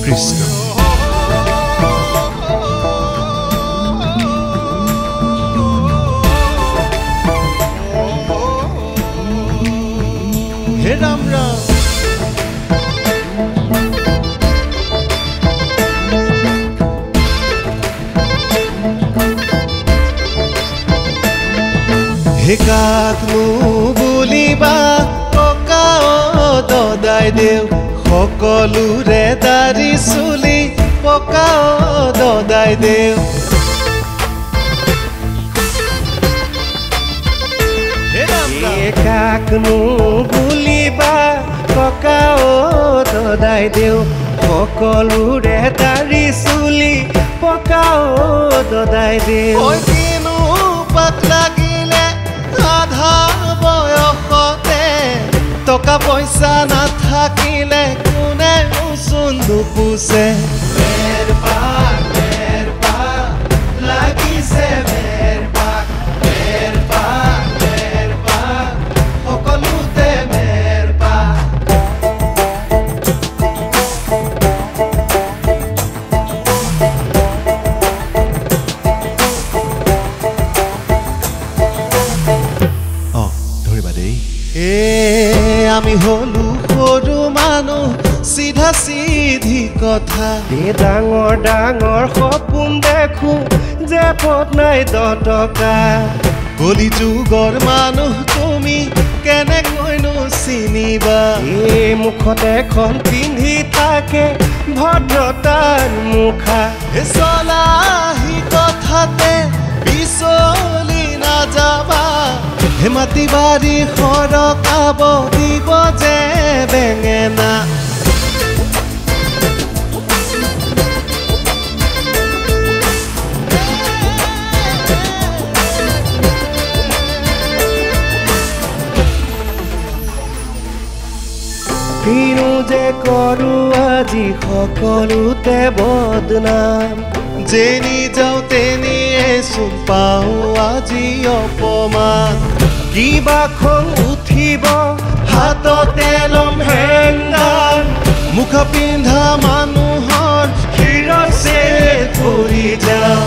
কৃষ্ণ হে ৰাম ৰাম হে কাকনো বুলিবা ককা দদাই দেউ সকলোৰে দাড়ি চুলি পকা দদাই দেউ কাকনো বুলিবা ককা দদাই দেউ সকলোৰে দাড়ি চুলি পকা দদাই দেউ কিনো পাক লাগিলে আধা বয়সতে টকা পইচা নাথাকিলে কোনে উচুন নুপুছে লাগিছে সকলোতে মেৰপা ধৰিবা দেই আমি হলো সৰু মানুহ চিধা চিধি কথা ডাঙৰ ডাঙৰ সপোন দেখো যে পথ নাই 10 টকা কলি যুগৰ মানুহ তুমি কেনেকৈনো চিনিবা এই মুখত এখন পিন্ধি থাকে ভদ্ৰতাৰ মুখা চলাহি কথাতে বিচলি নাযাবা হে মাটি বাৰী সৰকাব দিব যে বেঙেনা কিনো যে কৰো আজি সকলোতে বদনাম যেনি যাওঁ তেনিয়ে চোন পাওঁ আজি অপমান কিবা খং উঠিব হাততে লম হেংদান মুখা পিন্ধা মানুহৰ শিৰছে কৰি যাওঁ